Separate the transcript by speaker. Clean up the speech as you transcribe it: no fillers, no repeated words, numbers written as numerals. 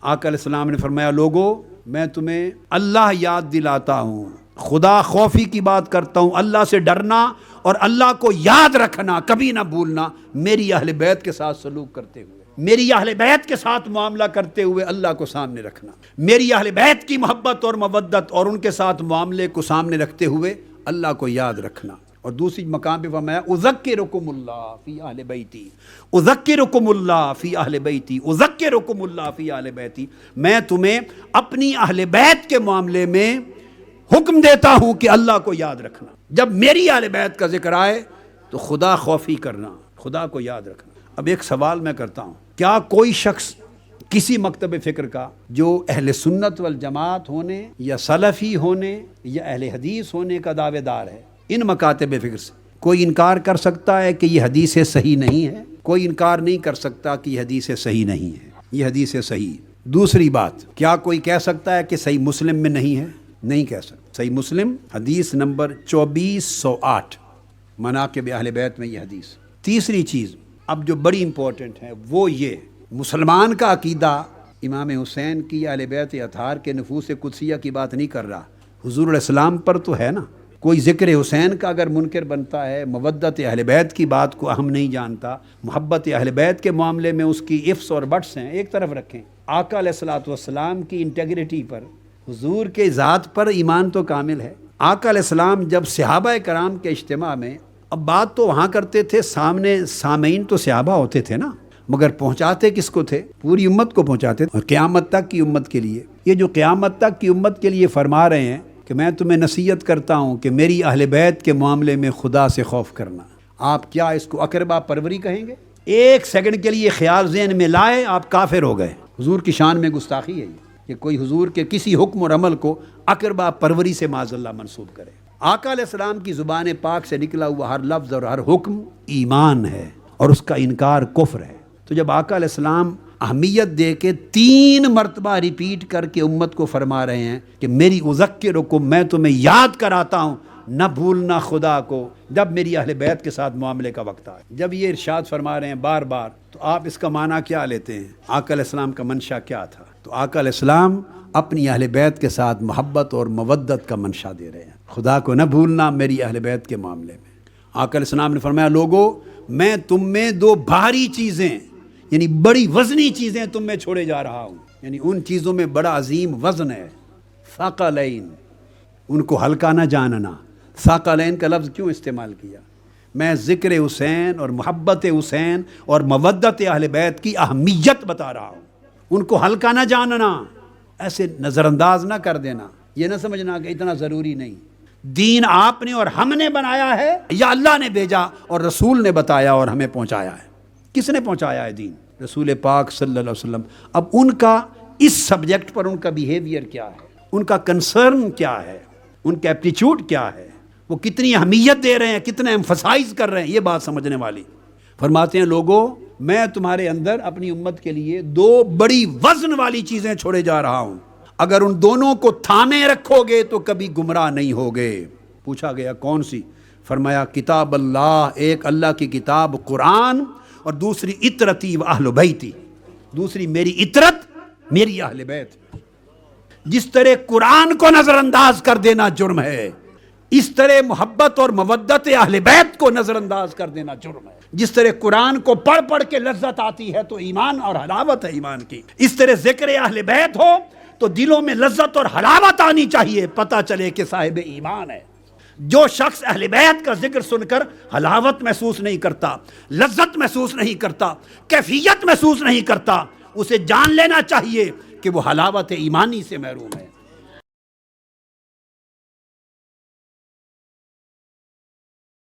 Speaker 1: آقا علیہ السلام نے فرمایا لوگو میں تمہیں اللہ یاد دلاتا ہوں، خدا خوفی کی بات کرتا ہوں، اللہ سے ڈرنا اور اللہ کو یاد رکھنا، کبھی نہ بھولنا، میری اہل بیت کے ساتھ سلوک کرتے ہوئے، میری اہل بیت کے ساتھ معاملہ کرتے ہوئے اللہ کو سامنے رکھنا، میری اہل بیت کی محبت اور مودت اور ان کے ساتھ معاملے کو سامنے رکھتے ہوئے اللہ کو یاد رکھنا۔ اور دوسری مقام پہ فرمایا اذکرکم اللہ فی اہل بیتی، اذکرکم اللہ فی اہل بیتی، اذکرکم اللہ فی اہل بیتی، میں تمہیں اپنی اہل بیت کے معاملے میں حکم دیتا ہوں کہ اللہ کو یاد رکھنا۔ جب میری اہل بیت کا ذکر آئے تو خدا خوفی کرنا، خدا کو یاد رکھنا۔ اب ایک سوال میں کرتا ہوں، کیا کوئی شخص کسی مکتب فکر کا جو اہل سنت والجماعت ہونے یا سلفی ہونے یا اہل حدیث ہونے کا دعوے دار ہے، ان مکاتب فکر سے کوئی انکار کر سکتا ہے کہ یہ حدیث صحیح نہیں ہے؟ کوئی انکار نہیں کر سکتا کہ یہ حدیث صحیح نہیں ہے، یہ حدیث صحیح۔ دوسری بات، کیا کوئی کہہ سکتا ہے کہ صحیح مسلم میں نہیں ہے؟ نہیں کہہ سکتا۔ صحیح مسلم حدیث نمبر 2408 مناقب اہل بیت میں یہ حدیث۔ تیسری چیز اب جو بڑی امپورٹنٹ ہے وہ یہ، مسلمان کا عقیدہ امام حسین کی اہل بیت اطہار کے نفوس قدسیہ کی بات نہیں کر رہا، حضور علیہ السلام پر تو ہے نا۔ کوئی ذکر حسین کا اگر منکر بنتا ہے، مودت اہل بیت کی بات کو اہم نہیں جانتا، محبت اہل بیت کے معاملے میں اس کی ifs اور بٹس ہیں، ایک طرف رکھیں، آقا علیہ الصلوۃ والسلام کی انٹیگریٹی پر، حضور کے ذات پر ایمان تو کامل ہے۔ آقا علیہ السلام جب صحابہ کرام کے اجتماع میں، اب بات تو وہاں کرتے تھے، سامنے سامعین تو صحابہ ہوتے تھے نا، مگر پہنچاتے کس کو تھے؟ پوری امت کو پہنچاتے تھے، اور قیامت تک کی امت کے لیے۔ یہ جو قیامت تک کی امت کے لیے فرما رہے ہیں کہ میں تمہیں نصیحت کرتا ہوں کہ میری اہل بیت کے معاملے میں خدا سے خوف کرنا، آپ کیا اس کو اقربا پروری کہیں گے؟ ایک سیکنڈ کے لیے خیال ذہن میں لائے آپ کافر ہو گئے۔ حضور کی شان میں گستاخی ہے یہ کہ کوئی حضور کے کسی حکم اور عمل کو اقربا پروری سے معاذ اللہ منسوب کرے۔ آقا علیہ السلام کی زبان پاک سے نکلا ہوا ہر لفظ اور ہر حکم ایمان ہے، اور اس کا انکار کفر ہے۔ تو جب آقا علیہ السلام اہمیت دے کے 3 مرتبہ ریپیٹ کر کے امت کو فرما رہے ہیں کہ میری اذکرکم، میں تمہیں یاد کراتا ہوں، نہ بھولنا خدا کو جب میری اہل بیت کے ساتھ معاملے کا وقت آئے، جب یہ ارشاد فرما رہے ہیں بار بار، تو آپ اس کا معنی کیا لیتے ہیں؟ آقا علیہ السلام کا منشا کیا تھا؟ تو آقا علیہ السلام اپنی اہل بیت کے ساتھ محبت اور مودت کا منشا دے رہے ہیں، خدا کو نہ بھولنا میری اہل بیت کے معاملے میں۔ آقا علیہ السلام نے فرمایا لوگو میں تم میں 2 بھاری چیزیں، یعنی بڑی وزنی چیزیں تم میں چھوڑے جا رہا ہوں، یعنی ان چیزوں میں بڑا عظیم وزن ہے، ثقلین، ان کو ہلکا نہ جاننا۔ ثقلین کا لفظ کیوں استعمال کیا؟ میں ذکر حسین اور محبت حسین اور مودت اہل بیت کی اہمیت بتا رہا ہوں، ان کو ہلکا نہ جاننا، ایسے نظر انداز نہ کر دینا، یہ نہ سمجھنا کہ اتنا ضروری نہیں۔ دین آپ نے اور ہم نے بنایا ہے یا اللہ نے بھیجا اور رسول نے بتایا اور ہمیں پہنچایا ہے؟ کس نے پہنچایا ہے دین؟ رسول پاک صلی اللہ علیہ وسلم۔ اب ان کا اس سبجیکٹ پر ان کا بیہیویئر کیا ہے، ان کا کنسرن کیا ہے، ان کا ایپٹیچیوڈ کیا ہے، وہ کتنی اہمیت دے رہے ہیں، کتنا ایمفسائز کر رہے ہیں، یہ بات سمجھنے والی۔ فرماتے ہیں لوگو میں تمہارے اندر اپنی امت کے لیے 2 بڑی وزن والی چیزیں چھوڑے جا رہا ہوں، اگر ان دونوں کو تھامے رکھو گے تو کبھی گمراہ نہیں ہوگے۔ پوچھا گیا کون سی؟ فرمایا کتاب اللہ، ایک اللہ کی کتاب قرآن، اور دوسری اطرتی و اہل بیتی، دوسری میری اطرت، میری اہل بیت۔ جس طرح قرآن کو نظر انداز کر دینا جرم ہے، اس طرح محبت اور مودت اہل بیت کو نظر انداز کر دینا جرم ہے۔ جس طرح قرآن کو پڑھ پڑھ کے لذت آتی ہے تو ایمان اور حلاوت ہے ایمان کی، اس طرح ذکر اہل بیت ہو تو دلوں میں لذت اور حلاوت آنی چاہیے، پتہ چلے کہ صاحب ایمان ہے۔ جو شخص اہل بیت کا ذکر سن کر حلاوت محسوس نہیں کرتا، لذت محسوس نہیں کرتا، کیفیت محسوس نہیں کرتا، اسے جان لینا چاہیے کہ وہ حلاوت ایمانی سے محروم ہے۔